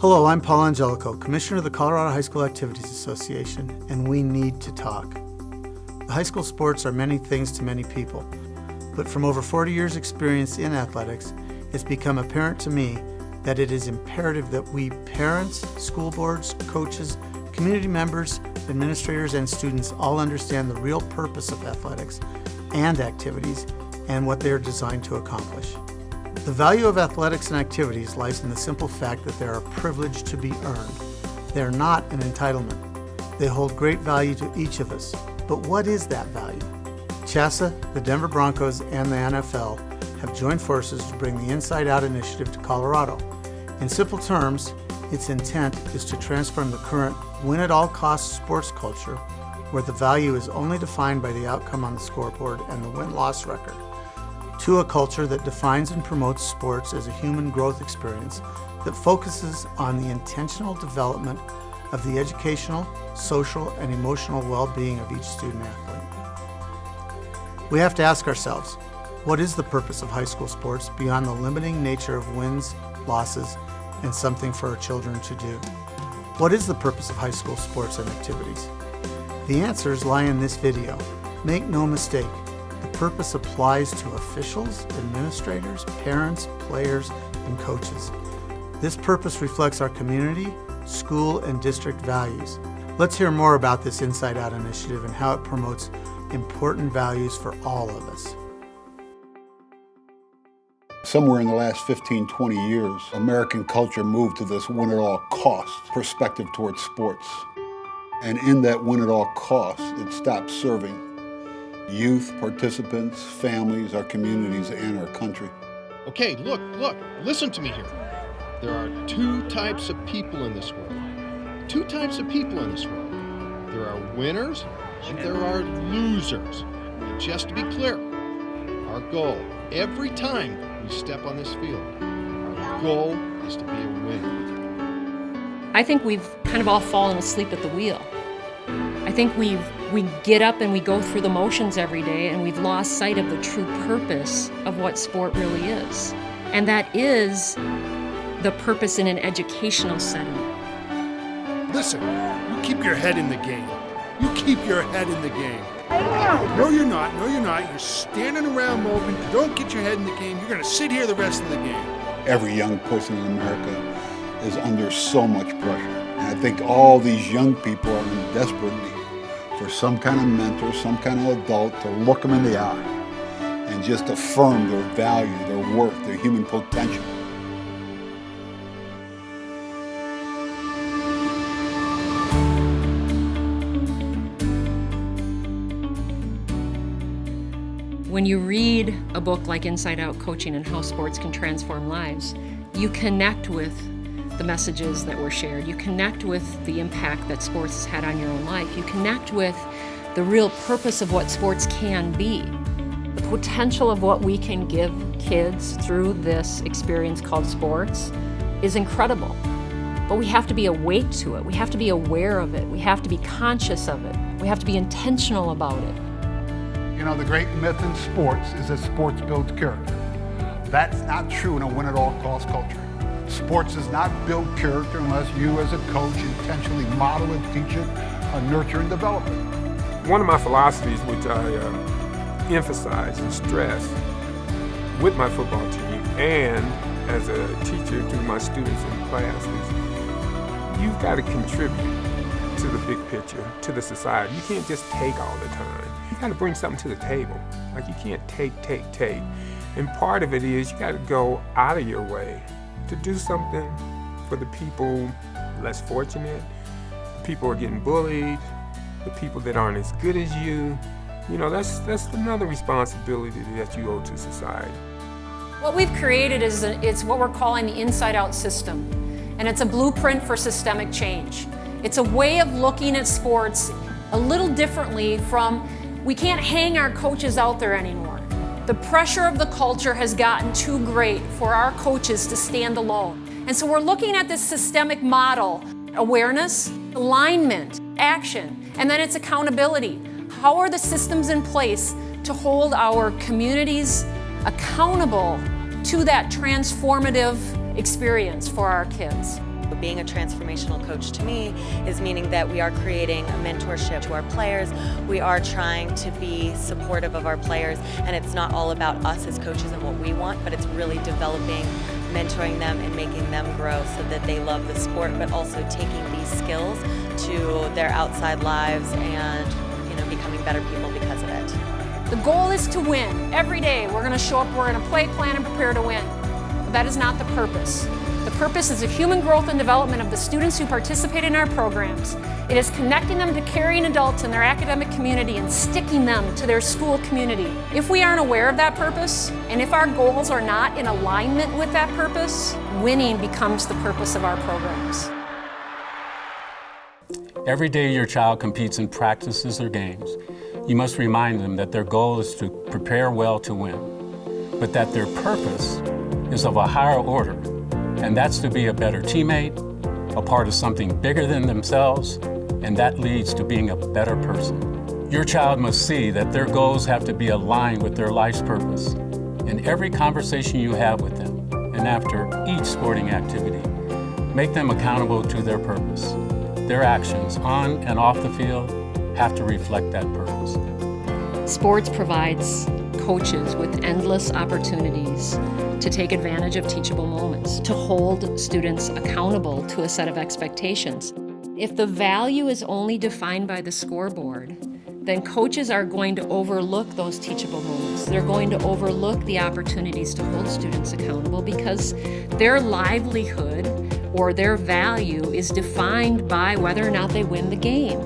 Hello, I'm Paul Angelico, Commissioner of the Colorado High School Activities Association, and we need to talk. The high school sports are many things to many people, but from over 40 years' experience in athletics, it's become apparent to me that it is imperative that we parents, school boards, coaches, community members, administrators, and students all understand the real purpose of athletics and activities and what they are designed to accomplish. The value of athletics and activities lies in the simple fact that they are a privilege to be earned. They are not an entitlement. They hold great value to each of us. But what is that value? CHSAA, the Denver Broncos, and the NFL have joined forces to bring the Inside Out initiative to Colorado. In simple terms, its intent is to transform the current win-at-all-costs sports culture, where the value is only defined by the outcome on the scoreboard and the win-loss record, to a culture that defines and promotes sports as a human growth experience that focuses on the intentional development of the educational, social, and emotional well-being of each student-athlete. We have to ask ourselves, what is the purpose of high school sports beyond the limiting nature of wins, losses, and something for our children to do? What is the purpose of high school sports and activities? The answers lie in this video. Make no mistake, the purpose applies to officials, administrators, parents, players, and coaches. This purpose reflects our community, school, and district values. Let's hear more about this Inside Out initiative and how it promotes important values for all of us. Somewhere in the last 15, 20 years, American culture moved to this win-at-all-costs perspective towards sports. And in that win-at-all-costs, it stopped serving youth, participants, families, our communities, and our country. Okay, look, listen to me here. There are two types of people in this world. Two types of people in this world. There are winners and there are losers. And just to be clear, our goal every time we step on this field, our goal is to be a winner. I think we've kind of all fallen asleep at the wheel. I think we get up and we go through the motions every day and we've lost sight of the true purpose of what sport really is. And that is the purpose in an educational setting. Listen, you keep your head in the game. You keep your head in the game. No, you're not. No, you're not. You're standing around moping. Don't get your head in the game. You're going to sit here the rest of the game. Every young person in America is under so much pressure. And I think all these young people are in desperate need for some kind of mentor, some kind of adult to look them in the eye and just affirm their value, their worth, their human potential. When you read a book like Inside Out Coaching and How Sports Can Transform Lives, you connect with the messages that were shared. You connect with the impact that sports has had on your own life. You connect with the real purpose of what sports can be. The potential of what we can give kids through this experience called sports is incredible. But we have to be awake to it. We have to be aware of it. We have to be conscious of it. We have to be intentional about it. You know, the great myth in sports is that sports builds character. That's not true in a win-at-all-costs culture. Sports does not build character unless you as a coach intentionally model and teach it, nurture and develop it. One of my philosophies, which I emphasize and stress with my football team and as a teacher to my students in class, is you've got to contribute to the big picture, to the society. You can't just take all the time. You got to bring something to the table. Like you can't take. And part of it is you got to go out of your way to do something for the people less fortunate, the people who are getting bullied, the people that aren't as good as you. You know, that's another responsibility that you owe to society. What we've created is it's what we're calling the Inside Out system, and it's a blueprint for systemic change. It's a way of looking at sports a little differently from, we can't hang our coaches out there anymore. The pressure of the culture has gotten too great for our coaches to stand alone. And so we're looking at this systemic model: awareness, alignment, action, and then it's accountability. How are the systems in place to hold our communities accountable to that transformative experience for our kids? Being a transformational coach to me is meaning that we are creating a mentorship to our players. We are trying to be supportive of our players, and it's not all about us as coaches and what we want, but it's really developing, mentoring them and making them grow so that they love the sport, but also taking these skills to their outside lives and becoming better people because of it. The goal is to win. Every day we're going to show up, we're going to play, plan, and prepare to win. But that is not the purpose. The purpose is the human growth and development of the students who participate in our programs. It is connecting them to caring adults in their academic community and sticking them to their school community. If we aren't aware of that purpose, and if our goals are not in alignment with that purpose, winning becomes the purpose of our programs. Every day your child competes in practices or games, you must remind them that their goal is to prepare well to win, but that their purpose is of a higher order, and that's to be a better teammate, a part of something bigger than themselves, and that leads to being a better person. Your child must see that their goals have to be aligned with their life's purpose. In every conversation you have with them, and after each sporting activity, make them accountable to their purpose. Their actions on and off the field have to reflect that purpose. Sports provides coaches with endless opportunities to take advantage of teachable moments, to hold students accountable to a set of expectations. If the value is only defined by the scoreboard, then coaches are going to overlook those teachable moments. They're going to overlook the opportunities to hold students accountable because their livelihood or their value is defined by whether or not they win the game.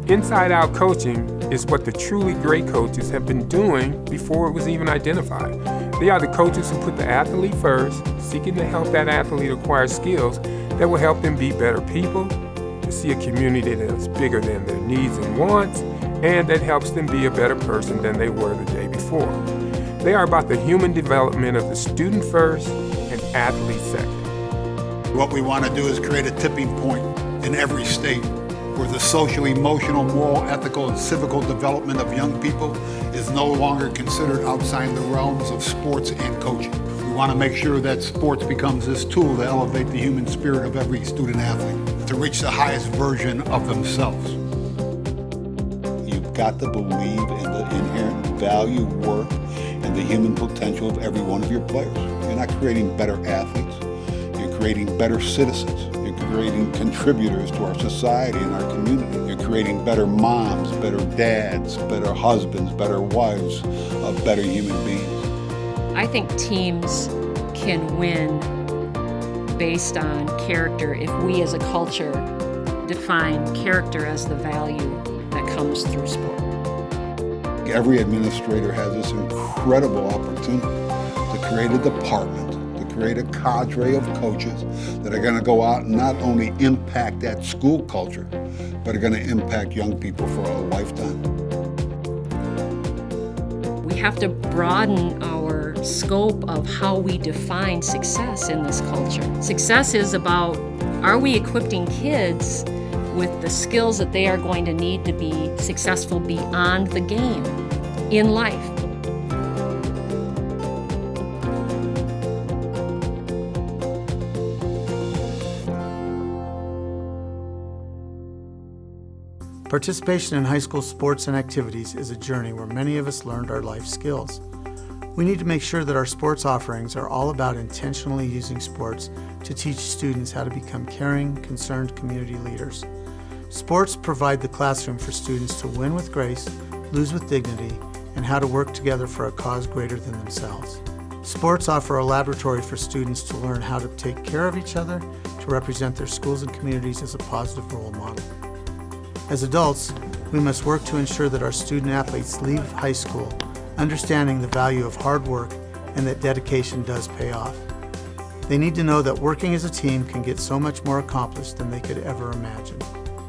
Inside-out coaching is what the truly great coaches have been doing before it was even identified. They are the coaches who put the athlete first, seeking to help that athlete acquire skills that will help them be better people, to see a community that's bigger than their needs and wants, and that helps them be a better person than they were the day before. They are about the human development of the student first and athlete second. What we want to do is create a tipping point in every state where the social, emotional, moral, ethical, and civical development of young people is no longer considered outside the realms of sports and coaching. We want to make sure that sports becomes this tool to elevate the human spirit of every student athlete, to reach the highest version of themselves. You've got to believe in the inherent value, worth, and the human potential of every one of your players. You're not creating better athletes. You're creating better citizens. You're creating contributors to our society and our community. You're creating better moms, better dads, better husbands, better wives, better human beings. I think teams can win based on character if we as a culture define character as the value that comes through sport. Every administrator has this incredible opportunity to create a department, to create a cadre of coaches that are going to go out and not only impact that school culture, but are going to impact young people for a lifetime. We have to broaden our scope of how we define success in this culture. Success is about, are we equipping kids with the skills that they are going to need to be successful beyond the game in life? Participation in high school sports and activities is a journey where many of us learned our life skills. We need to make sure that our sports offerings are all about intentionally using sports to teach students how to become caring, concerned community leaders. Sports provide the classroom for students to win with grace, lose with dignity, and how to work together for a cause greater than themselves. Sports offer a laboratory for students to learn how to take care of each other, to represent their schools and communities as a positive role model. As adults, we must work to ensure that our student athletes leave high school understanding the value of hard work and that dedication does pay off. They need to know that working as a team can get so much more accomplished than they could ever imagine.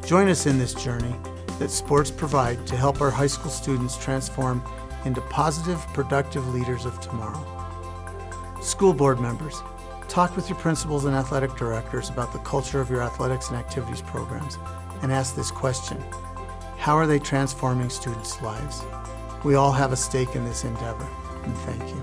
Join us in this journey that sports provide to help our high school students transform into positive, productive leaders of tomorrow. School board members, talk with your principals and athletic directors about the culture of your athletics and activities programs and ask this question: how are they transforming students' lives? We all have a stake in this endeavor, and thank you.